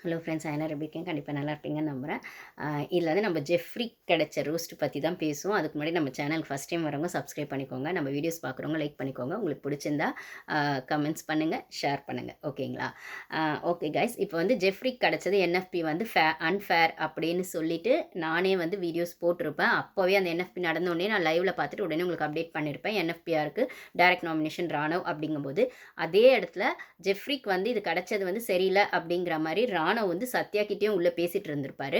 Hello friends, நான் எப்படி இருக்கேன்? கண்டிப்பாக நல்லா இருப்பீங்கன்னு நம்புகிறேன். இதில் வந்து நம்ம ஜெஃப்ரி கிடைச்ச ரோஸ்ட் பற்றி தான் பேசுவோம். அதுக்கு முன்னாடி நம்ம சேனலுக்கு ஃபஸ்ட் டைம் வரவங்க சப்ஸ்கிரைப் பண்ணிக்கோங்க. நம்ம வீடியோஸ் பார்க்குறவங்க லைக் பண்ணிக்கோங்க. உங்களுக்கு பிடிச்சிருந்தா கமெண்ட்ஸ் பண்ணுங்கள், ஷேர் பண்ணுங்கள். ஓகேங்களா? ஓகே கைஸ், இப்போ வந்து ஜெஃப்ரி கிடைச்சது என்எஃப்பி வந்து அன்ஃபேர் அப்படின்னு சொல்லிட்டு நானே வந்து வீடியோஸ் போட்டிருப்பேன். அப்போவே அந்த என்எஃப்பி நடந்தோடனே நான் லைவில் பார்த்துட்டு உடனே உங்களுக்கு அப்டேட் பண்ணியிருப்பேன். என்எஃப்பிஆருக்கு டைரக்ட் நாமினேஷன் ராணவ் அப்படிங்கும்போது, அதே இடத்துல ஜெஃப்ரிக்கு வந்து இது கிடைச்சது வந்து சரியில்லை அப்படிங்கிற மாதிரி ராணவ் வந்து சத்யா கிட்டேயும் உள்ளே பேசிகிட்டு இருந்திருப்பாரு.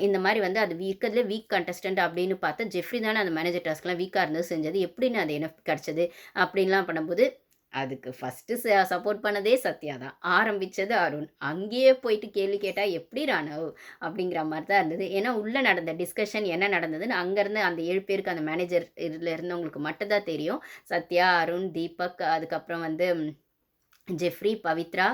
இந்த மாதிரி வந்து அது இருக்கிறதுலே வீக் கண்டஸ்டன்ட் அப்படின்னு பார்த்தா ஜெஃப்ரி தானே அந்த மேனேஜர் டாஸ்க்லாம் வீக்காக இருந்தது செஞ்சது, எப்படின்னு அது எனக்கு கிடச்சது அப்படின்லாம் பண்ணும்போது அதுக்கு ஃபஸ்ட்டு சப்போர்ட் பண்ணதே சத்யா தான். ஆரம்பித்தது அருண். அங்கேயே போயிட்டு கேள்வி கேட்டால் எப்படி ராணவ் அப்படிங்கிற மாதிரி தான் இருந்தது. ஏன்னா உள்ளே நடந்த டிஸ்கஷன் என்ன நடந்ததுன்னு அங்கேருந்து அந்த 7 பேருக்கு அந்த மேனேஜர் இதில் இருந்தவங்களுக்கு மட்டும்தான் தெரியும். சத்யா, அருண், தீபக், அதுக்கப்புறம் வந்து ஜெஃப்ரி, பவித்ரா,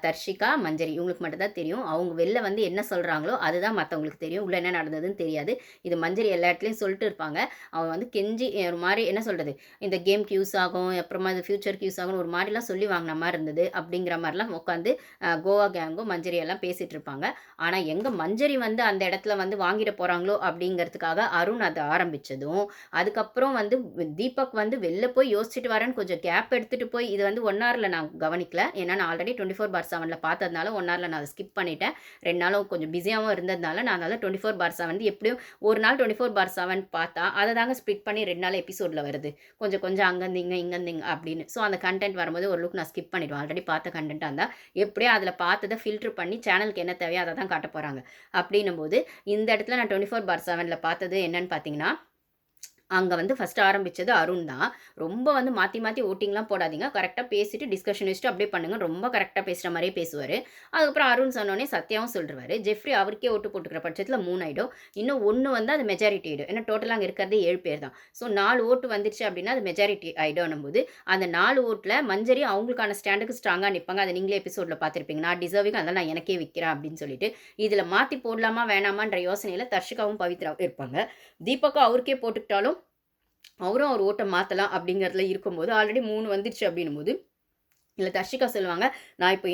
தர்ஷிகா, மஞ்சரி இவங்களுக்கு மட்டும் தான் தெரியும். அவங்க வெளில வந்து என்ன சொல்கிறாங்களோ அதுதான் மற்றவங்களுக்கு தெரியும். உள்ளே என்ன நடந்ததுன்னு தெரியாது. இது மஞ்சரி எல்லா இடத்துலையும் சொல்லிட்டு இருப்பாங்க. அவன் வந்து கெஞ்சி ஒரு மாதிரி என்ன சொல்கிறது, இந்த கேம்க்கு யூஸ் ஆகும், அப்புறமா இது ஃப்யூச்சருக்கு யூஸ் ஆகும்னு ஒரு மாதிரிலாம் சொல்லி வாங்கின மாதிரி இருந்தது. அப்படிங்கிற மாதிரிலாம் உட்காந்து கோவா கேங்கும் மஞ்சரி எல்லாம் பேசிகிட்டு இருப்பாங்க. ஆனால் எங்கே மஞ்சரி வந்து அந்த இடத்துல வந்து வாங்கிட போகிறாங்களோ அப்படிங்கிறதுக்காக அருண் அதை ஆரம்பித்ததும், அதுக்கப்புறம் வந்து தீபக் வந்து வெளில போய் யோசிச்சுட்டு வரேன்னு கொஞ்சம் கேப் எடுத்துகிட்டு போய் இது வந்து 1 ஹவரில் நான் கவனிக்கல. ஏன்னா நான் ஆல்ரெடி 24/7 பார்த்ததுனால 1 ஹவரில் நான் அதை ஸ்கிப் பண்ணிட்டேன். 2 நாளும் கொஞ்சம் பிஸியாகவும் இருந்ததுனால நான் அதனால 24/7 வந்து எப்படியும் ஒரு நாள் 24/7 பார்த்தா அதை தாங்க ஸ்ப்ளிட் பண்ணி 2 நாள் எபிசோடில் வருது. கொஞ்சம் கொஞ்சம் அங்கேருந்து இங்கேருந்து அப்படின்னு. ஸோ அந்த கண்டென்ட் வரும்போது ஒரு லுக் நான் ஸ்கிப் பண்ணிடுவேன். ஆல்ரெடி பார்த்த கண்டென்ட்டாக இருந்தால் எப்படியோ அதில் பார்த்ததை ஃபில்ட்ரு பண்ணி சேனலுக்கு என்ன தேவையோ அதை தான் காட்ட போகிறாங்க. அப்படின்னும்போது இந்த இடத்துல நான் 24/7 பார்த்தது என்னன்னு பார்த்தீங்கன்னா, அங்கே வந்து ஃபஸ்ட்டு ஆரம்பித்தது அருண் தான். ரொம்ப வந்து மாற்றி மாற்றி ஓட்டிங்லாம் போடாதீங்க. கரெக்டாக பேசிட்டு டிஸ்கஷன் வச்சுட்டு அப்படியே பண்ணுங்க. ரொம்ப கரெக்டாக பேசுகிற மாதிரியே பேசுவார். அதுக்கப்புறம் அருண் சொன்னோடனே சத்யாவும் சொல்லிடுவார். ஜெஃப்ரி அவருக்கே ஓட்டு போட்டுக்கிற பட்சத்தில் 3 ஆகிடும். இன்னும் 1 வந்து அது மெஜாரிட்டி ஆகிடும். ஏன்னா டோட்டலாக அங்கே இருக்கிறதே 7 பேர் தான். ஸோ 4 ஓட்டு வந்துருச்சு அப்படின்னா அது மெஜாரிட்டி ஆகிடும் போது அந்த 4 ஓட்டில் மஞ்சரி அவங்களுக்கான ஸ்டாண்டுக்கு ஸ்ட்ராங்காக நிற்பாங்க. அதை நீங்களே எபிசோடில் பார்த்துருப்பீங்க. நான் டிசர்விங் அதனால் நான் எனக்கே விற்கிறேன் அப்படின்னு சொல்லிட்டு இதில் மாற்றி போடலாமா வேணாமான்ற யோசனையில் தர்ஷிகாவும் பவித்ராவும் இருப்பாங்க. தீபக்கா அவருக்கே போட்டுக்கிட்டாலும் அவரும் அவர் ஓட்டை மாற்றலாம் அப்படிங்கிறதுல இருக்கும்போது ஆல்ரெடி 3 வந்துடுச்சு அப்படின்னும்போது இல்லை தர்ஷிகா சொல்லுவாங்க, நான் இப்போ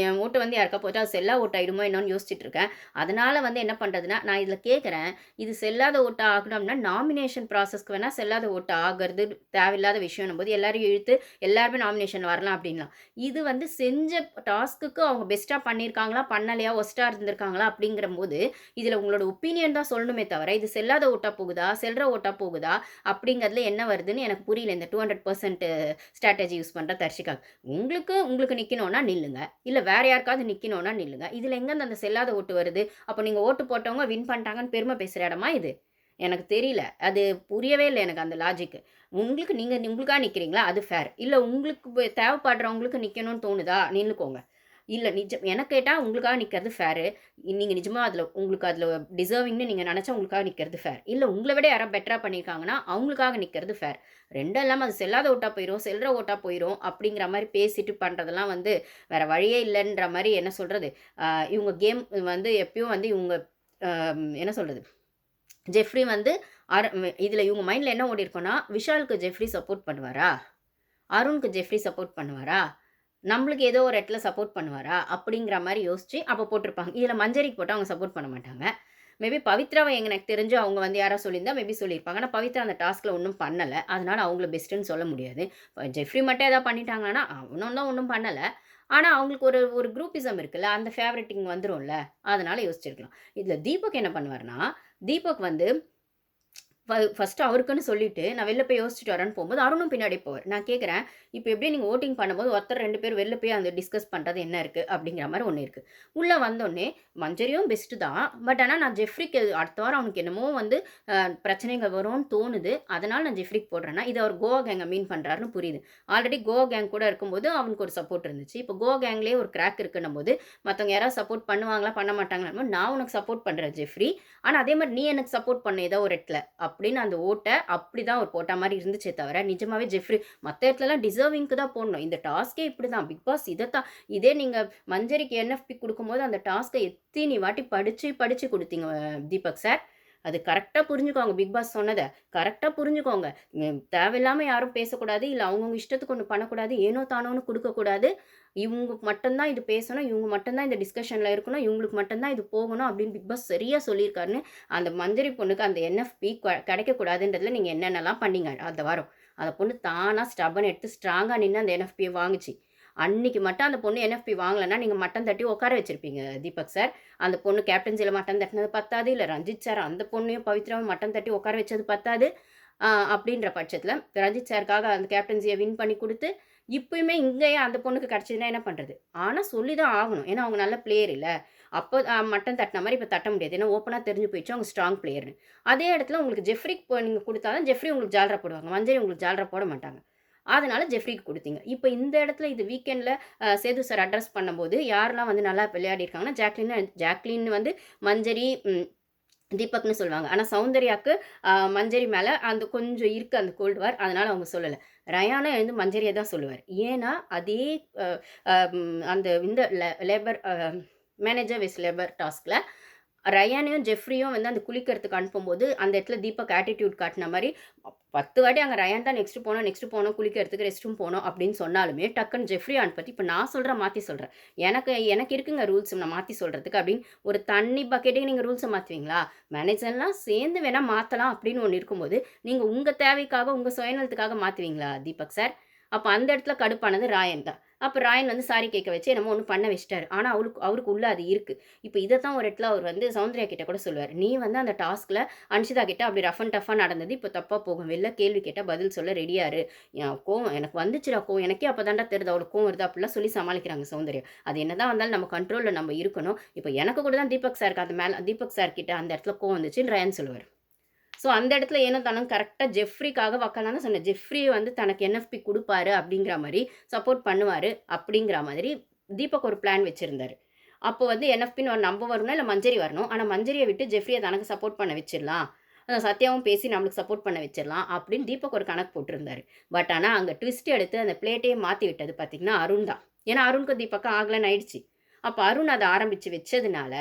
என் ஓட்டு வந்து யாருக்கா போச்சா அது செல்லா ஓட்டு ஆகிடுமோ என்னன்னு யோசிச்சுட்டு இருக்கேன். அதனால் வந்து என்ன பண்ணுறதுன்னா நான் இதில் கேட்குறேன், இது செல்லாத ஓட்டு ஆகணும்னா நாமினேஷன் ப்ராசஸ்க்கு வேணால் செல்லாத ஓட்டு ஆகிறது தேவையில்லாத விஷயம்னும் போது எல்லாரையும் இழுத்து எல்லாருமே நாமினேஷன் வரலாம் அப்படின்லாம். இது வந்து செஞ்ச டாஸ்க்குக்கு அவங்க பெஸ்ட்டாக பண்ணியிருக்காங்களா பண்ணலையா ஒஸ்ட்டாக இருந்திருக்காங்களா அப்படிங்கிற போது இதில் உங்களோட ஒப்பீனியன் தான் சொல்லணுமே தவிர இது செல்லாத ஓட்டாக போகுதா செல்ற ஓட்டாக போகுதா அப்படிங்கிறதுல என்ன வருதுன்னு எனக்கு புரியல. இந்த 200% ஸ்ட்ராட்டஜி யூஸ் பண்ணுற தர்ஷிகா உங்களுக்கு நிற்கணும்னா நில்லுங்க. இல்லை வேறு யாருக்காவது நிற்கணும்னா நில்லுங்க. இதில் எங்கேருந்து அந்த செல்லாத ஓட்டு வருது? அப்போ நீங்கள் ஓட்டு போட்டவங்க வின் பண்ணிட்டாங்கன்னு பெருமை பேசுகிற இடமா இது? எனக்கு தெரியல. அது புரியவே இல்லை எனக்கு அந்த லாஜிக்கு. நீங்கள் உங்களுக்காக நிற்கிறீங்களா? அது ஃபேர். இல்லை உங்களுக்கு தேவைப்படுறவங்களுக்கு நிற்கணும்னு தோணுதா? நின்னுக்கோங்க. இல்ல எனக்கு கேட்டா உங்களுக்காக நிற்கிறது ஃபேரு. நீங்க நிஜமா உங்களுக்கு அதில டிசர்விங்ன்னு நீங்க நெனச்சா உங்களுக்காக நிற்கிறது ஃபேர். இல்ல உங்கள விட யாராவது பெட்டரா பண்ணியிருக்காங்கன்னா, அவங்களுக்காக நிற்கிறது ஃபேர். 2ம் இல்லாம அது செல்லாத ஓட்டா போயிரும், செல்ற ஓட்டா போயிரும் அப்படிங்கிற மாரி பேசிட்டு பண்றதெல்லாம் வந்து வேற வழியே இல்லன்ற மாரி என்ன சொல்றது? இவங்க கேம் வந்து எப்பயும் வந்து இவங்க அ என்ன சொல்றது? ஜெஃப்ரி வந்து அர இதில இவங்க மைண்ட்ல என்ன ஓடியிருக்கும்னா, விஷாலுக்கு ஜெஃப்ரி சப்போர்ட் பண்ணுவாரா? அருணுக்கு ஜெஃப்ரி சப்போர்ட் பண்ணுவாரா? நம்மளுக்கு ஏதோ ஒரு இடத்துல சப்போர்ட் பண்ணுவாரா? அப்படிங்கிற மாரி யோசிச்சு அப்ப போட்டிருப்பாங்க. இதில மஞ்சரிக்கு போட்டா அவங்க சப்போர்ட் பண்ண மாட்டாங்க. மேபி பவித்ராவ எனக்கு தெரிஞ்சு அவங்க வந்து யாராவது சொல்லியிருந்தா மேபி சொல்லியிருப்பாங்க. ஆனா பவித்ரா அந்த டாஸ்க்ல ஒண்ணும் பண்ணல. அதனால அவங்கள பெஸ்ட்டுன்னு சொல்ல முடியாது. ஜெஃப்ரி மட்டும் ஏதாவது பண்ணிட்டாங்கன்னா, அவனும் தான் ஒண்ணும் பண்ணல. ஆனா அவங்களுக்கு ஒரு ஒரு குரூப்பிசம் இருக்குல்ல. அந்த ஃபேவரைட்டிங் வந்துரும்ல. அதனால யோசிச்சிருக்கலாம். இதில தீபக் என்ன பண்ணுவாருன்னா, தீபக் வந்து ஃபர்ஸ்ட்டு அவருக்குன்னு சொல்லிட்டு, நான் வெளில போய் யோசிச்சுட்டு வரேன்னு போம்போது, அருணும் பின்னாடி போவார். நான் கேட்குறேன், இப்ப எப்படி நீங்க வோட்டிங் பண்ணும்போது, ஒருத்தர் 2 பேர் வெளில போய் அந்த டிஸ்கஸ் பண்றது என்ன இருக்கு? அப்படிங்கிற மாரி ஒண்ணு இருக்கு. உள்ள வந்தோனே, மஞ்சரியும் பெஸ்ட்டு தான். பட் ஆனா நான் ஜெஃப்ரிக்கு அடுத்த வாரம் அவனுக்கு என்னமோ வந்து பிரச்சனைகள் வரும்னு தோணுது. அதனால நான் ஜெஃப்ரிக்கு போடுறேன்னா, இது அவர் கோவா கேங்க மீன் பண்றாருன்னு புரியுது. ஆல்ரெடி கோவா கேங் கூட இருக்கும்போது, அவனுக்கு ஒரு சப்போர்ட் இருந்துச்சு. இப்போ கோவா கேங்லேயே ஒரு கிராக் இருக்குன்னும்போது, மத்தவங்க யாராவது சப்போர்ட் பண்ணுவாங்களா, பண்ண மாட்டாங்களான்னு நான் உனக்கு சப்போர்ட் பண்றேன் ஜெஃப்ரி. ஆனா அதே மாரி நீ எனக்கு சப்போர்ட் பண்ணு ஏதோ ஒரு இடத்துல. அப்படின்னு அந்த ஓட்ட அப்படிதான் அவர் போட்ட மாரி இருந்துச்சே தவிர, நிஜமாவே ஜெஃப்ரி மத்த இடத்துலலாம் டிசர்விங்க்கு தான் போடணும். இந்த டாஸ்க்கே இப்படிதான். பிக் பாஸ் இதத்தான் இதே நீங்க மஞ்சரிக்கு என்எஃப்பி குடுக்கும்போது அந்த டாஸ்க்க எத்தினி வாட்டி படிச்சு, படிச்சு குடுத்தீங்க தீபக் சார். அது கரெக்ட்டா புரிஞ்சுக்கோங்க. பிக் பாஸ் சொன்னத. கரெக்ட்டா புரிஞ்சுக்கோங்க. தேவையில்லாம யாரும் பேசக்கூடாது. இல்ல அவங்கவங்க இஷ்டத்துக்கு ஒண்ணு பண்ணக்கூடாது. ஏனோ தானோன்னு குடுக்கக்கூடாது. இவங்களுக்கு மட்டும் தான் இது பேசணும், இவங்க மட்டும் தான் இந்த டிஸ்கஷன்ல இருக்கணும், இவங்களுக்கு மட்டும் தான் இது போகணும் அப்படின்னு பிக் பாஸ் சரியா சொல்லியிருக்காருன்னு, அந்த மஞ்சரி பொண்ணுக்கு அந்த என்எஃப்பி கிடைக்கக்கூடாதுன்றதுல நீங்க என்னென்னலாம் பண்ணீங்க அந்த வாரம். அந்த பொண்ணு தானா ஸ்டப்பர்ன் எடுத்து ஸ்ட்ராங்கா நின்னு அந்த என்எஃப்பிய வாங்குச்சு. அன்னைக்கு மட்டும் அந்த பொண்ணு என்எஃப்பி வாங்கலன்னா, நீங்க மட்டம் தட்டி உட்கார வச்சிருப்பீங்க தீபக் சார். அந்த பொண்ணு கேப்டன்சில மட்டம் தட்டினது பத்தாது, இல்ல ரஞ்சித் சார் அந்த பொண்ணையும் பவித்ராவும் மட்டம் தட்டி உட்கார வச்சது பத்தாது. அப்படின்ற பட்சத்தில ரஞ்சித் சாருக்காக அந்த கேப்டன்சிய வின் பண்ணி குடுத்து, இப்பயுமே இங்கேயே அந்த பொண்ணுக்கு கிடைச்சதுன்னா என்ன பண்றது? ஆனா சொல்லி தான் ஆகணும். ஏன்னா அவங்க நல்ல பிளேயர் இல்ல. அப்போ மட்டம் தட்டுன மாரி இப்ப தட்ட முடியாது. ஏன்னா ஓப்பனா தெரிஞ்சு போயிடுச்சு அவங்க ஸ்ட்ராங் பிளேயர்ன்னு. அதே இடத்துல உங்களுக்கு ஜெஃப்ரிக்கு நீங்க குடுத்தா தான் ஜெஃப்ரி உங்களுக்கு ஜால்ரா போடுவாங்க. மஞ்சரி உங்களுக்கு ஜால்ரா போட மாட்டாங்க. அதனால ஜெஃப்ரிக்கு குடுத்தீங்க. இப்ப இந்த இடத்துல இது வீக்கெண்ட்ல சேது சார் அட்ரஸ் பண்ணும்போது யாரெல்லாம் வந்து நல்லா விளையாடியிருக்காங்கன்னா, ஜாக்லின் வந்து மஞ்சரி, தீபக்ன்னு சொல்லுவாங்க. ஆனா சௌந்தர்யாக்கு மஞ்சரி மேல அந்த கொஞ்சம் இருக்கு அந்த கோல்டு வார். அதனால அவங்க சொல்லல. ரயானும் எழுந்து மஞ்சரிய தான் சொல்லுவாரு. ஏன்னா, அதே அ அ அந்த இந்த லேபர் மேனேஜர் விஸ் லேபர் டாஸ்க்ல ரயானையும், ஜெஃப்ரியும் வந்து அந்த குளிக்கிறதுக்கு அனுப்பும்போது, அந்த இடத்துல தீபக் ஆட்டிட்யூட் காட்டுன மாரி 10 வாட்டி அங்க ரயான் தான் நெக்ஸ்ட் போணும், குளிக்கிறதுக்கு ரெஸ்ட் ரூம் போணும் அப்படின்னு சொன்னாலுமே, டக்குன்னு ஜெஃப்ரி அனுப்பத்தி, இப்ப நான் சொல்றேன் மாத்தி சொல்றேன். எனக்கு எனக்கு இருக்குங்க ரூல்ஸ் நான் மாத்தி சொல்றதுக்கு அப்படின்னு ஒரு தண்ணி பக்கெட்டுக்கு நீங்க ரூல்ஸ மாத்துவீங்களா? மேனேஜர்லாம் சேர்ந்து வேணா மாத்தலாம் அப்படின்னு ஒண்ணு இருக்கும்போது, நீங்க உங்க தேவைக்காக, உங்க சுயநலத்துக்காக மாத்துவீங்களா தீபக் சார்? அப்ப அந்த இடத்துல கடுப்பானது ராயன் தான். அப்ப ராயன் வந்து சாரி கேட்க வச்சு என்னமோ ஒண்ணு பண்ண வச்சுட்டாரு. ஆனா அவருக்கு உள்ள அது இருக்கு. இப்ப இதத்தான் ஒரு இடத்துல அவர் வந்து சௌந்தர்யா கிட்ட கூட சொல்லுவாரு. "நீ வந்து அந்த டாஸ்க்ல அன்ஷிதா கிட்ட அப்படி ரஃப் அண்ட் டஃப்பா நடந்தது. இப்ப தப்பா போகும். வெளில கேள்வி கேட்டா பதில் சொல்ல ரெடியா இரு. என் கோவம் எனக்கு வந்துச்சுடா கோவம். எனக்கே அப்ப தெரியுது அவளுக்கு கோவம் வருது." அப்படிலாம் சொல்லி சமாளிக்கிறாங்க சௌந்தர்யா. அது என்னதான் வந்தாலும் நம்ம கண்ட்ரோல்ல நம்ம இருக்கணும். இப்ப எனக்கு கூட தான் தீபக் சார் கிட்ட அந்த இடத்துல கோவம் வந்துச்சுன்னு ரயான் சொல்லுவாரு. ஸோ அந்த இடத்துல ஏனோ தானோன்னு கரெக்ட்டா ஜெஃப்ரிக்காக வக்காலன்னு தான் சொன்னேன். ஜெஃப்ரி வந்து தனக்கு என்எஃப்பி குடுப்பாரு அப்படிங்கிற மாரி, சப்போர்ட் பண்ணுவாரு அப்படிங்கிற மாதிரி தீபக் ஒரு பிளான் வச்சிருந்தாரு. அப்போ வந்து என்எஃப்பின்னு ஒரு நம்ப வரணும், இல்ல மஞ்சரி வரணும். ஆனா மஞ்சரிய விட்டு ஜெஃப்ரிய தனக்கு சப்போர்ட் பண்ண வச்சிரலாம். சத்யாவும் பேசி நம்மளுக்கு சப்போர்ட் பண்ண வச்சிரலாம் அப்படின்னு தீபக் ஒரு கணக்கு போட்டிருந்தாரு. பட் ஆனா அங்க ட்விஸ்ட் எடுத்து அந்த பிளேட்டையே மாத்தி விட்டது பார்த்தீங்கன்னா, அருண் தான். ஏன்னா அருணுக்கும் தீபக்கும் ஆகலன்னு ஆயிடுச்சு. அப்ப அருண் அத ஆரம்பிச்சு வச்சதுனால,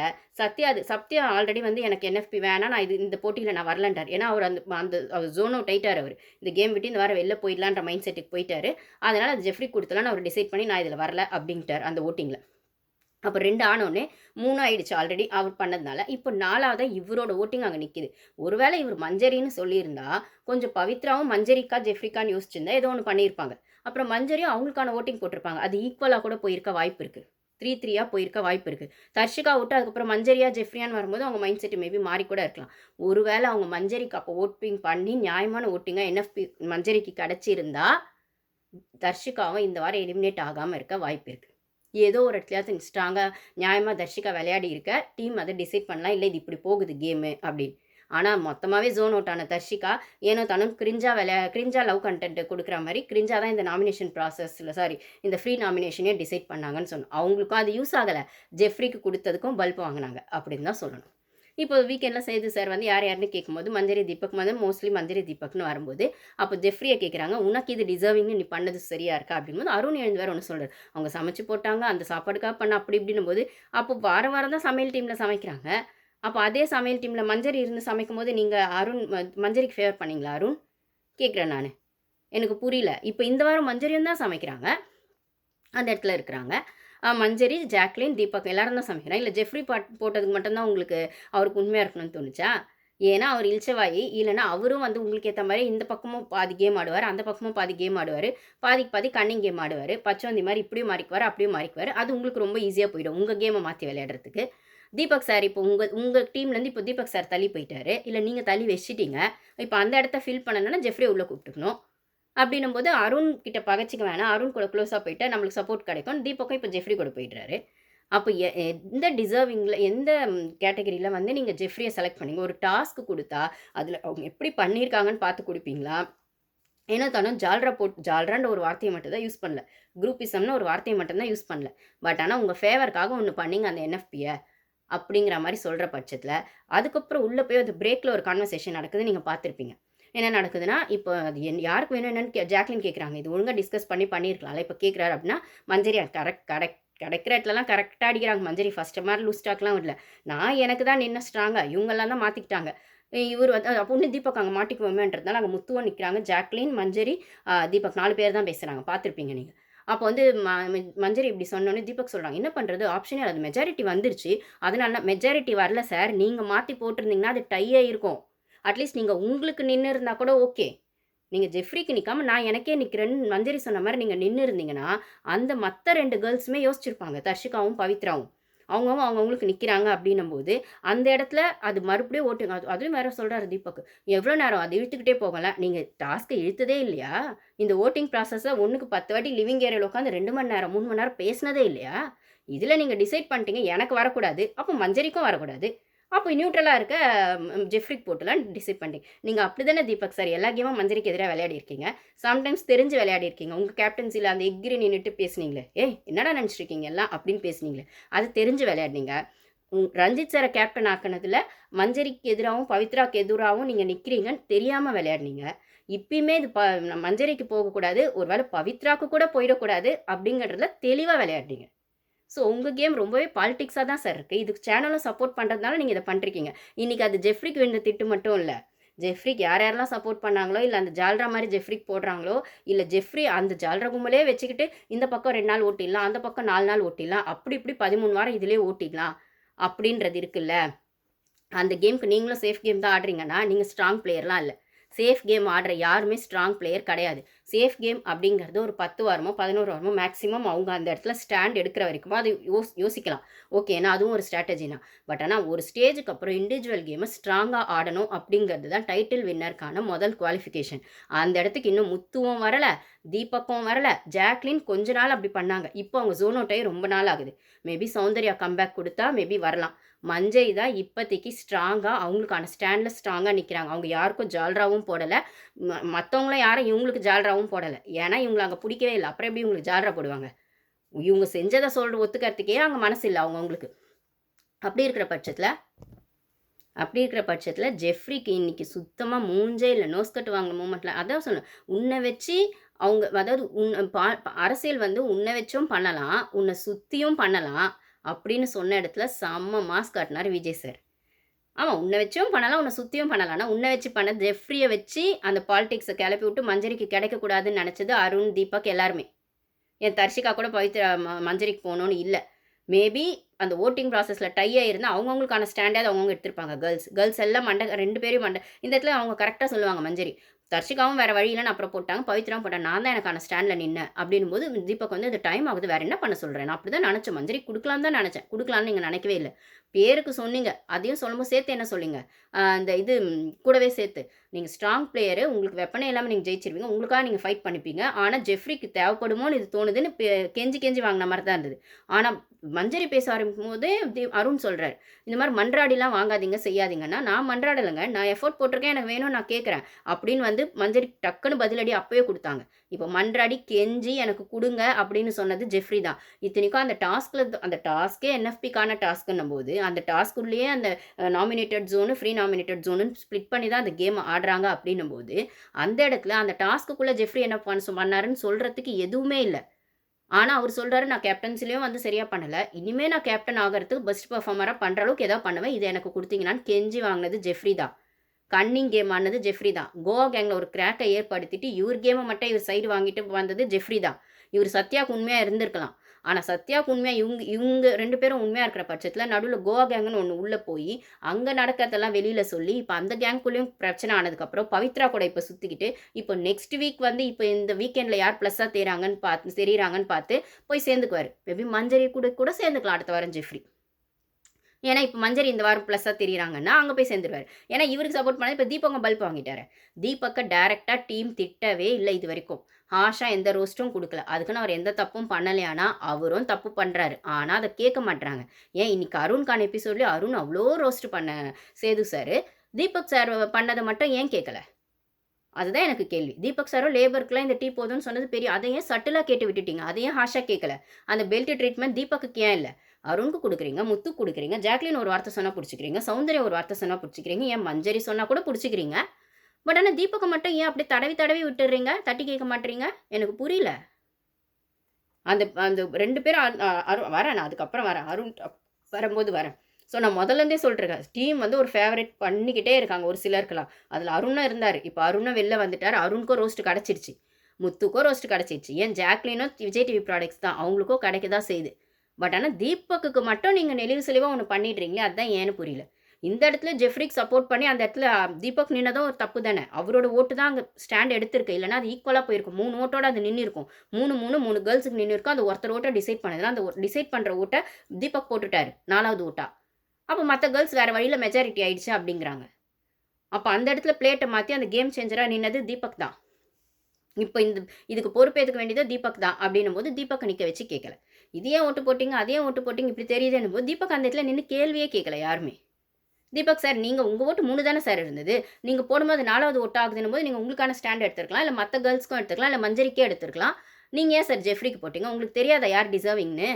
சத்யா ஆல்ரெடி வந்து எனக்கு என்எஃப்பி வேணாம். நான் இந்த போட்டியில நான் வரலன்ட்டாரு. ஏன்னா, அவரு அந்த அந்த அவர் ஜோன் அவுட் ஆயிட்டாரு அவரு. இந்த கேம் விட்டு இந்த வாரம் வெளில போயிடலான்ற மைண்ட் செட்டுக்கு போயிட்டாரு. அதனால அது ஜெஃப்ரிக்கு குடுத்துடலான்னு அவரு டிசைட் பண்ணி நான் இதுல வரல அப்டின்ட்டாரு அந்த வோட்டிங்ல. அப்ப 2 ஆனோனே 3 ஆயிடுச்சு ஆல்ரெடி அவர் பண்ணதுனால. இப்போ 4வதா இவரோட வோட்டிங் அங்க நிக்குது. ஒருவேளை இவரு மஞ்சரின்னு சொல்லியிருந்தா, கொஞ்சம் பவித்ராவும் மஞ்சரிக்கா, ஜெஃப்ரிக்கான்னு யோசிச்சிருந்தா ஏதோ ஒண்ணு பண்ணியிருப்பாங்க. அப்புறம் மஞ்சரியும் அவங்களுக்கான வோட்டிங் போட்டிருப்பாங்க. அது ஈக்குவலா கூட போயிருக்க வாய்ப்பு இருக்கு. 3-3யா போயிருக்க வாய்ப்பு இருக்கு. தர்ஷிகா விட்டு அதுக்கப்புறம் மஞ்சரியா, ஜெஃப்ரியான்னு வரும்போது அவங்க மைண்ட் செட் மேபி மாறி கூட இருக்கலாம். ஒருவேளை அவங்க மஞ்சரிக்கு அப்போ வோட்டிங் பண்ணி நியாயமான வோட்டிங்கா என்எஃப்பி மஞ்சரிக்கு கிடைச்சிருந்தா, தர்ஷிகாவும் இந்த வாரம் எலிமினேட் ஆகாம இருக்க வாய்ப்பு இருக்கு. ஏதோ ஒரு இடத்துலயாவது ஸ்ட்ராங்கா நியாயமா தர்ஷிகா விளையாடி இருக்க, டீம் அத டிசைட் பண்ணலாம். இல்ல இது இப்படி போகுது கேமு அப்படின்னு. ஆனா மொத்தமாவே ஜோன் அவுட் ஆன தர்ஷிகா, ஏனோ தானோன்னு கிரிஞ்சா லவ் கன்டென்ட் குடுக்குற மாரி, கிரிஞ்சா தான் இந்த நாமினேஷன் ப்ராசஸ்ல இந்த ஃப்ரீ நாமினேஷனே டிசைட் பண்ணாங்கன்னு சொன்னோம். அவங்களுக்கும் அது யூஸ் ஆகல. ஜெஃப்ரிக்கு குடுத்ததுக்கும் பல்ப் வாங்குனாங்க அப்படின்னு தான் சொல்லணும். இப்போ வீக்கெண்ட்ல சேது சார் வந்து யார் யாருன்னு கேட்கும்போது, மஞ்சரி தீபக் வந்து மோஸ்ட்லி மஞ்சரி தீபக்ன்னு வரும்போது, அப்போ ஜெஃப்ரிய கேட்குறாங்க, "உனக்கு இது டிசர்விங்ன்னு நீ பண்ணது சரியா இருக்கா?" அப்படிங்கும்போது அருண் எழுந்து வேற ஒண்ணு சொல்றாரு. அவங்க சமைச்சு போட்டாங்க, அந்த சாப்பாடுக்காக பண்ண அப்படி இப்படின்னும்போது, அப்போ வாரம் வாரம் தான் சமையல் டீம்ல சமைக்கிறாங்க. அப்போ அதே சமையல் டீம்ல மஞ்சரி இருந்து சமைக்கும்போது, நீங்க மஞ்சரிக்கு ஃபேவர் பண்ணீங்களா அருண்? கேட்குறேன் நானு. எனக்கு புரியல. இப்ப இந்த வாரம் மஞ்சரியும் தான் சமைக்கிறாங்க. அந்த இடத்துல இருக்கிறாங்க. மஞ்சரி, ஜாக்லின், தீபக் எல்லாரும் தான் சமைக்கிறாங்க. இல்ல ஜெஃப்ரி போட்டதுக்கு மட்டும் தான் உங்களுக்கு அவருக்கு உண்மையா இருக்கணும்னு தோணுச்சா? ஏன்னா அவர் இளிச்சவாயி, இல்லன்னா அவரும் வந்து உங்களுக்கு ஏத்த மாரி இந்த பக்கமும் பாதி கேம் ஆடுவாரு, அந்த பக்கமும் பாதி கேம் ஆடுவாரு. பாதிக்கு பாதி கன்னிங் கேம் ஆடுவாரு. பச்சோந்தி மாரி இப்படியும் மாறிக்குவாரு, அப்படியும் மாறிக்குவாரு. அது உங்களுக்கு ரொம்ப ஈஸியா போயிடும். உங்க கேம மாத்தி விளையாடுறதுக்கு. தீபக் சார் இப்போ உங்க உங்க டீம்லேருந்து இப்போ தீபக் சார் தள்ளி போயிட்டாரு. இல்ல நீங்க தள்ளி வச்சுட்டீங்க. இப்ப அந்த இடத்த ஃபில் பண்ணணும்னா ஜெஃப்ரிய உள்ள கூப்பிட்டுக்கணும். அப்படின்னும்போது அருண் கிட்ட பகச்சுக்க வேணாம். அருண் கூட க்ளோஸா போயிட்டா நம்மளுக்கு சப்போர்ட் கிடைக்கும். தீபக்கும் இப்ப ஜெஃப்ரி கூட போயிடுறாரு. அப்ப எந்த டிசர்விங்ல எந்த கேட்டகரில வந்து நீங்க ஜெஃப்ரிய செலக்ட் பண்ணீங்க? ஒரு டாஸ்க் குடுத்தா, அதுல அவங்க எப்படி பண்ணியிருக்காங்கன்னு பார்த்து குடுப்பீங்களா? ஏனோ தானோ ஜால்ரான்ற ஒரு வார்த்தைய மட்டும் தான் யூஸ் பண்ணல. குரூப்பிசம்னு ஒரு வார்த்தைய மட்டும் தான் யூஸ் பண்ணல. பட் ஆனா உங்க ஃபேவர்க்காக ஒண்ணு பண்ணீங்க அந்த என்எஃப்பிய. அப்படிங்கிற மாரி சொல்ற பட்சத்தில, அதுக்கப்புறம் உள்ள போய் அது பிரேக்ல ஒரு கான்வர்சேஷன் நடக்குது நீங்க பார்த்திருப்பீங்க. என்ன நடக்குதுன்னா, இப்போ அது யாருக்கு வேணும் என்னன்னு ஜாக்லின் கேட்குறாங்க. இது ஒழுங்கா டிஸ்கஸ் பண்ணியிருக்கலாம்ல. இப்ப கேட்குறாரு அப்படின்னா, மஞ்சரி கிடைக்கிற இடத்துலலாம் கரெக்ட்டா அடிக்கிறாங்க. மஞ்சரி ஃபர்ஸ்ட்டு மாரி லூஸ் டாக்லாம் விடல. நான் எனக்கு தான் நின்னேன் ஸ்ட்ராங்கா. இவங்கலாம் தான் மாத்திக்கிட்டாங்க. இவரு வந்து அப்போ இன்னும் தீபக் அங்க மாட்டிக்குவோமேன்றதுனால அங்க முத்துவும் நிக்கிறாங்க. ஜாக்லின், மஞ்சரி, தீபக் 4 பேர் தான் பேசுறாங்க. பார்த்திருப்பீங்க நீங்க. அப்போ வந்து மஞ்சரி இப்படி சொன்னோன்னே தீபக் சொல்கிறாங்க, என்ன பண்ணுறது ஆப்ஷனே அது மெஜாரிட்டி வந்துருச்சு. அதனால மெஜாரிட்டி வரல சார். நீங்கள் மாற்றி போட்டிருந்தீங்கன்னா அது டை ஆயிருக்கும். அட்லீஸ்ட் நீங்கள் உங்களுக்கு நின்று இருந்தால் கூட ஓகே. நீங்க ஜெஃப்ரிக்கு நிக்காம நான் எனக்கே நிக்கிறேன்னு மஞ்சரி சொன்ன மாரி நீங்க நின்னு இருந்தீங்கன்னா, அந்த மத்த 2 கேர்ள்ஸுமே யோசிச்சிருப்பாங்க. தர்ஷிகாவும், பவித்ராவும். அவங்கவங்க அவங்கவங்களுக்கு நிக்கிறாங்க அப்டின்னும்போது, அந்த இடத்துல அது மறுபடியும் ஓட்டுங்க. அதுவும் வேற சொல்றாரு தீபக். எவ்ளோ நேரம் அத இழுத்துக்கிட்டே போகல. நீங்க டாஸ்க்க இழுத்ததே இல்லையா? இந்த வோட்டிங் ப்ராசஸ 1க்கு 10 வாட்டி லிவிங் ஏரியால உட்காந்து 2 மணி நேரம், 3 மணி நேரம் பேசினதே இல்லையா? இதுல நீங்க டிசைட் பண்ணிட்டீங்க எனக்கு வரக்கூடாது. அப்போ மஞ்சரிக்கும் வரக்கூடாது. அப்போ நியூட்ரலா இருக்க ஜெஃப்ரிக்கு போட்டுலான்னு டிசைட் பண்ணிட்டீங்க. நீங்க அப்படி தானே தீபக் சார் எல்லா கேமும் மஞ்சரிக்கு எதிரா விளையாடியிருக்கீங்க. சம்டைம்ஸ் தெரிஞ்சு விளையாடியிருக்கீங்க. உங்க கேப்டன்சில அந்த எகிரி நின்னுட்டு பேசுனீங்களே, "ஏய் என்னடா நினைச்சிருக்கீங்க எல்லாம்?" அப்படின்னு பேசுனீங்களே. அது தெரிஞ்சு விளையாடுனீங்க. ரஞ்சித் சார கேப்டன் ஆக்குனதுல மஞ்சரிக்கு எதிராவும், பவித்ராக்கு எதிராவும் நீங்க நிக்கிறீங்கன்னு தெரியாம விளையாடுனீங்க. இப்பயுமே இது மஞ்சரிக்கு போகக்கூடாது. ஒரு வேளை பவித்ராக்கு கூட போயிடக்கூடாது அப்படிங்கிறதுல தெளிவா விளையாடுறீங்க. ஸோ உங்க கேம் ரொம்பவே பாலிடிக்ஸா தான் சார் இருக்கு. இதுக்கு சேனலும் சப்போர்ட் பண்றதுனால நீங்க இத பண்ட்ருக்கீங்க. இன்னைக்கு அது ஜெஃப்ரிக்கு விழுந்த திட்டு மட்டும் இல்ல. ஜெஃப்ரிக்கு யார் யாரெல்லாம் சப்போர்ட் பண்ணாங்களோ, இல்ல அந்த ஜால்ரா மாரி ஜெஃப்ரிக்கு போடுறாங்களோ, இல்ல ஜெஃப்ரி அந்த ஜால்ரா கும்பலே வச்சுக்கிட்டு, இந்த பக்கம் 2 நாள் ஓட்டிடலாம், அந்த பக்கம் 4 நாள் ஓட்டிடலாம். அப்படி இப்படி 13 வாரம் இதிலயே ஓட்டிடலாம். அப்படின்றது இருக்குல்ல. அந்த கேம்க்கு நீங்களும் சேஃப் கேம் தான் ஆடுறீங்கன்னா, நீங்க ஸ்ட்ராங் பிளேயர்லாம் இல்ல. சேஃப் கேம் ஆடுற யாருமே ஸ்ட்ராங் பிளேயர் கிடையாது. சேஃப் கேம் அப்படிங்கிறது ஒரு 10 வாரமோ, 11 வாரமோ மேக்ஸிமம் அவங்க அந்த இடத்துல ஸ்டாண்ட் எடுக்கிற வரைக்குமோ அது யோசிக்கலாம். ஓகே. ஏன்னா அதுவும் ஒரு ஸ்ட்ராட்டஜி தான். பட் ஆனா ஒரு ஸ்டேஜுக்கு அப்புறம் இண்டிவிஜுவல் கேம ஸ்ட்ராங்கா ஆடணும் அப்படிங்கிறது தான் டைட்டில் வின்னருக்கான முதல் குவாலிஃபிகேஷன். அந்த இடத்துக்கு இன்னும் முத்துவும் வரல, தீபக்கும் வரல, ஜாக்லின் கொஞ்ச நாள் அப்படி பண்ணாங்க. இப்போ அவங்க ஜோன் அவுட் ஆகி ரொம்ப நாள் ஆகுது. மேபி சௌந்தர்யா கம்பேக் குடுத்தா மேபி வரலாம். மஞ்சரி தான் இப்போதைக்கு ஸ்ட்ராங்கா அவங்களுக்கான ஸ்டாண்ட்ல ஸ்ட்ராங்கா நிக்கிறாங்க. அவங்க யாருக்கும் ஜால்ராவும் போடல. மத்தவங்களும் யாரும் இவங்களுக்கு ஜால்ராவும் போடல. ஏன்னா இவங்கள அங்க புடிக்கவே இல்ல. அப்புறம் எப்படி இவங்களுக்கு ஜால்ரா போடுவாங்க? இவங்க செஞ்சத ஒத்துக்கிறதுக்கே அங்க மனசு இல்ல அவங்கவங்களுக்கு. அப்படி இருக்கிற பட்சத்துல ஜெஃப்ரிக்கு இன்னைக்கு சுத்தமா மூஞ்சே இல்ல. நோஸ் கட் வாங்குன மூமெண்ட்ல அதான் சொன்னேன். உன்ன வச்சு அவங்க அதாவது அரசியல் வந்து உன்ன வச்சும் பண்ணலாம், உன்ன சுத்தியும் பண்ணலாம் அப்படின்னு சொன்ன இடத்துல செம்ம மாஸ் காட்டுனாரு விஜய் சார். ஆமா. உன்ன வச்சும் பண்ணலாம், உன்ன சுத்தியும் பண்ணலாம். ஆனா, உன்ன வச்சு பண்ண ஜெஃப்ரிய வச்சு அந்த பாலிடிக்ஸ கெளப்பி விட்டு மஞ்சரிக்கு கிடைக்கக்கூடாதுன்னு நெனச்சது அருண், தீபக் எல்லாருமே. என் தர்ஷிகா கூட பவித்ரா மஞ்சரிக்கு போணும்னு இல்ல. மேபி அந்த வோட்டிங் ப்ராசஸ்ல டை ஆயிருந்தா அவங்கவங்களுக்கான ஸ்டாண்டாவது அவங்கவங்க எடுத்திருப்பாங்க கேர்ள்ஸ் எல்லாம் 2 பேரையும் இந்த இடத்துல அவங்க கரெக்ட்டா சொல்லுவாங்க மஞ்சரி. தர்ஷிகாவும் வேற வழி இல்லன்னு அப்புறம் போட்டாங்க. பவித்ராவும் போட்டாங்க. நான் தான் எனக்கான ஸ்டாண்ட்ல நின்னேன். அப்படின்னும்போது தீபக் வந்து அது டைம் ஆகுது. வேற என்ன பண்ண சொல்றேன்? நான் அப்படிதான் நெனச்சேன். மஞ்சரிக்கு குடுக்கலான்னு தான் நெனச்சேன். குடுக்கலான்னு நீங்க நெனைக்கவே இல்ல. பேருக்கு சொன்னீங்க. அதையும் சொல்லும்போது சேர்த்து என்ன சொன்னீங்க? அந்த இது கூடவே சேர்த்து. நீங்க ஸ்ட்ராங் பிளேயரு. உங்களுக்கு வெப்பனே இல்லாம நீங்க ஜெயிச்சிருவீங்க. உங்களுக்காக நீங்க ஃபைட் பண்ணிப்பீங்க. ஆனா ஜெஃப்ரிக்கு தேவைப்படுமோன்னு இது தோணுதுன்னு கெஞ்சி கெஞ்சி வாங்குன மாரி தான் இருந்தது. ஆனா மஞ்சரி பேச ஆரம்பிக்கும்போதே அருண் சொல்றாரு. இந்த மாரி மன்றாடிலாம் வாங்காதீங்க, செய்யாதீங்கன்னா, நான் மன்றாடலங்க. நான் எஃபோர்ட் போட்டிருக்கேன். எனக்கு வேணும் நான் கேட்கிறேன். அப்படின்னு வந்து மஞ்சரி டக்குன்னு பதிலடி அப்பவே குடுத்தாங்க. இப்போ மன்றாடி கெஞ்சி எனக்கு குடுங்க அப்படின்னு சொன்னது ஜெஃப்ரி தான். இத்தனைக்கும் அந்த டாஸ்க்கே என்எஃப்பிக்கான டாஸ்க்குன்னும்போது, அந்த டாஸ்க்குள்ளேயே அந்த நாமினேட்டட் ஜோனு, ஃப்ரீ நாமினேட்டட் ஜோனுன்னு ஸ்ப்ளிட் பண்ணி தான் அந்த கேம ஆடுறாங்க அப்படின்னும்போது, அந்த இடத்துல அந்த டாஸ்க்குக்குள்ள ஜெஃப்ரி என்ன பண்ணாருன்னு சொல்றதுக்கு எதுவுமே இல்ல. ஆனா, அவரு சொல்றாரு, "நான் கேப்டன்சிலயும் வந்து சரியா பண்ணல. இனிமே நான் கேப்டன் ஆகறதுக்கு பெஸ்ட் பெர்ஃபார்மரா பண்ற அளவுக்கு ஏதாவது பண்ணுவேன். இத எனக்கு குடுத்தீங்கன்னான்னு" கெஞ்சி வாங்குனது ஜெஃப்ரி தான். கன்னிங் கேம் ஆடுனது ஜெஃப்ரி தான். கோவா கேங்ல ஒரு கிராக்க ஏற்படுத்திட்டு, இவர் கேம மட்டும் இவர் சைடு வாங்கிட்டு வந்தது ஜெஃப்ரி தான். இவரு சத்யாக்கு உண்மையா இருந்திருக்கலாம். ஆனா, சத்யாக்கு உண்மையா இவங்க 2 பேரும் உண்மையா இருக்கிற பட்சத்தில, நடுவுல கோவா கேங்குன்னு ஒண்ணு உள்ள போயி, அங்க நடக்கிறதெல்லாம் வெளியில சொல்லி, இப்ப அந்த கேங்குக்குள்ளயும் பிரச்சனை ஆனதுக்கப்புறம், பவித்ரா கூட இப்ப சுத்திக்கிட்டு, இப்ப நெக்ஸ்ட் வீக் வந்து இப்ப இந்த வீக்கெண்ட்ல யார் ப்ளஸ்ஸா தெரியிறாங்கன்னு பார்த்து போய் சேர்ந்துக்குவாரு. மேபி மஞ்சரி கூட கூட சேர்ந்துக்கலாம் அடுத்த வாரம் ஜெஃப்ரி. ஏன்னா, இப்ப மஞ்சரி இந்த வாரம் ப்ளஸ்ஸா தெரியிறாங்கன்னா, அங்க போய் சேர்ந்துருவாரு. ஏன்னா, இவருக்கு சப்போர்ட் பண்ணது இப்ப தீபக்கும் பல்ப் வாங்கிட்டாரு. தீபக்க டைரக்ட்டா டீம் திட்டவே இல்ல இதுவரைக்கும். ஹார்ஷா எந்த ரோஸ்ட்டும் குடுக்கல. அதுக்குன்னு அவர் எந்த தப்பும் பண்ணலையானா, அவரும் தப்பு பண்றாரு. ஆனா, அத கேட்க மாட்றாங்க. ஏன் இன்னைக்கு அருண்கான எபிசோட்லயும் அருண் அவ்ளோ ரோஸ்ட் பண்ண சேது சாரு, தீபக் சார் பண்ணத மட்டும் ஏன் கேட்கல? அதுதான் எனக்கு கேள்வி. தீபக் சாரும் லேபருக்குலாம் இந்த டீ போதும்ன்னு சொன்னது பெரிய அத ஏன் சட்டிலா கேட்டு விட்டுட்டீங்க? அத ஏன் ஹார்ஷா கேட்கல? அந்த பெல்ட் ட்ரீட்மெண்ட் தீபக்குக்கு ஏன் இல்ல? அருணுக்கு குடுக்குறீங்க, முத்துக்கு குடுக்குறீங்க, ஜாக்லின் ஒரு வார்த்தை சொன்னா புடிச்சுக்கிறீங்க, சௌந்தர்யா ஒரு வார்த்தை சொன்னா புடிச்சுக்கிறீங்க, ஏன் மஞ்சரி சொன்னா கூட புடிச்சுக்கிறீங்க. பட் ஆனா தீபக்க மட்டும் ஏன் அப்படியே தடவி தடவி விட்டுர்றீங்க? தட்டி கேட்க மாட்றீங்க? எனக்கு புரியல. அந்த அந்த 2 பேரும் வரேன் நான் அதுக்கப்புறம் வரேன். அருண் வரும்போது வரேன். ஸோ நான் முதல்லேருந்தே சொல்லிட்டுருக்கேன். டீம் வந்து ஒரு ஃபேவரைட் பண்ணிக்கிட்டே இருக்காங்க ஒரு சிலருக்குலாம். அதில அருணும் இருந்தாரு. இப்ப அருணும் வெளில வந்துட்டாரு. அருணுக்கும் ரோஸ்ட் கிடைச்சிருச்சு. முத்துக்கோ ரோஸ்ட் கிடச்சிச்சு. ஏன் ஜாக்லினோ விஜய் டிவி ப்ராடக்ட்ஸ் தான். அவங்களுக்கோ கிடைக்க தான் செய்யுது. பட் ஆனால் தீபக்குக்கு மட்டும் நீங்கள் நெளிவு சுழிவாக ஒன்று பண்ணிடுறீங்களே, அதுதான் ஏன்னு புரியல. இந்த இடத்துல ஜெஃப்ரிக்கு சப்போர்ட் பண்ணி அந்த இடத்துல தீபக் நின்னதும் ஒரு தப்பு தானே. அவரோட ஓட்டு தான் அங்கே ஸ்டாண்ட் எடுத்திருக்கு. இல்லைனா அது ஈக்குவலாக போயிருக்கும். 3 ஓட்டோட அது நின்றுருக்கும். 3 கேர்ள்ஸுக்கு நின்றுருக்கும். அந்த ஒருத்தர் ஓட்டை டிசைட் பண்ணதுனா அந்த டிசைட் பண்ணுற ஓட்டை தீபக் போட்டுட்டாரு 4வது ஓட்டா. அப்போ மற்ற கேர்ள்ஸ் வேறு வழியில் மெஜாரிட்டி ஆயிடுச்சு அப்படிங்கிறாங்க. அப்போ அந்த இடத்துல பிளேட்டை மாற்றி அந்த கேம் சேஞ்சராக நின்னது தீபக் தான். இப்போ இதுக்கு பொறுப்பேற்றுக்க வேண்டியது தீபக் தான் அப்படின்னும் போது தீபக்கை நிற்க வச்சு கேட்கல. இது ஏன் ஓட்டு போட்டிங்க, அதே ஓட்டு போட்டிங்க, இப்படி தெரியுதுன்னும் போது தீபக் அந்த இடத்துல நின்று கேள்வியே கேட்கல யாருமே. தீபக் சார், நீங்கள் உங்கள் ஓட்டு 3 தானே சார் இருந்தது. நீங்கள் போடும்போது 4வது ஓட்டு ஆகுதுன்னும் போது நீங்கள் உங்களுக்கான ஸ்டாண்ட் எடுத்துருக்கலாம். இல்லை மற்ற கேர்ள்ஸ்க்கும் எடுத்துக்கலாம். இல்லை மஞ்சரிக்கே எடுத்துருக்கலாம். நீங்கள் ஏன் சார் ஜெஃப்ரிக்கு போட்டிங்க? உங்களுக்கு தெரியாதா யார் டிசர்விங்னு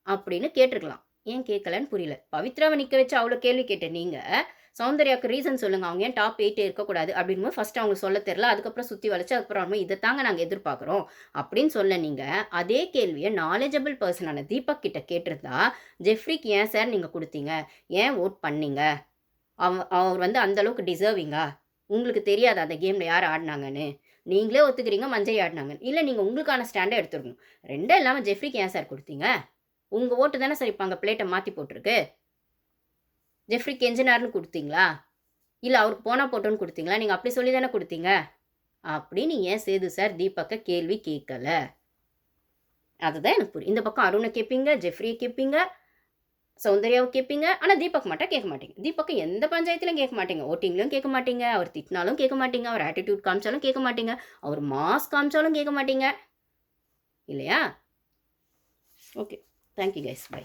அப்படின்னு கேட்டிருக்கலாம். ஏன் கேட்கலன்னு புரியல. பவித்ராவை நிற்க வச்சு அவ்வளோ கேள்வி கேட்டேன் நீங்கள். சௌந்தர்யாவுக்கு ரீசன் சொல்லுங்கள், அவங்க ஏன் டாப் 8 இருக்கக்கூடாது அப்படின்போது ஃபஸ்ட்டு அவங்க சொல்ல தெரில. அதுக்கப்புறம் சுற்றி வளைச்சு அதுக்கப்புறம் இதை தாங்க நாங்கள் எதிர்பார்க்குறோம் அப்படின்னு சொல்ல நீங்கள் அதே கேள்வியை நாலேஜபிள் பர்சனான தீபக் கிட்ட கேட்டிருந்தா, ஜெஃப்ரிக்கு ஏன் சார் நீங்கள் கொடுத்தீங்க, ஏன் ஓட் பண்ணீங்க, அவர் அந்தளவுக்கு டிசர்விங்கா, உங்களுக்கு தெரியாது அந்த கேமில் யார் ஆடினாங்கன்னு, நீங்களே ஒத்துக்கிறீங்க மஞ்சரி ஆடினாங்கன்னு. இல்லை நீங்கள் உங்களுக்கான ஸ்டாண்டை எடுத்துருக்கணும். ரெண்டும் இல்லாமல் ஜெஃப்ரிக்கு ஏன் சார் கொடுத்தீங்க? உங்கள் ஓட்டு தானே சார் இப்போ அங்கே பிளேட்டை மாற்றி போட்டிருக்கு. ஜெஃப்ரிக்கு என்ஜினியர்னு கொடுத்தீங்களா, இல்லை அவருக்கு போனால் போட்டோன்னு கொடுத்தீங்களா? நீங்கள் அப்படி சொல்லி தானே கொடுத்தீங்க அப்படின்னு ஏன் சேது சார் தீபக்கை கேள்வி கேட்கல? அதுதான் எனக்கு புரியும். இந்த பக்கம் அருணை கேட்பீங்க, ஜெஃப்ரியை கேட்பீங்க, சௌந்தர்யாவை கேட்பீங்க. ஆனால் தீபக் மட்டும் கேட்க மாட்டீங்க. தீபக்கை எந்த பஞ்சாயத்துலையும் கேட்க மாட்டீங்க. ஓட்டிங்லையும் கேட்க மாட்டீங்க. அவர் திட்டினாலும் கேட்க மாட்டீங்க. அவர் ஆட்டிடியூட் காமிச்சாலும் கேட்க மாட்டீங்க. அவர் மாஸ் காமிச்சாலும் கேட்க மாட்டீங்க இல்லையா? Okay, thank you guys, by.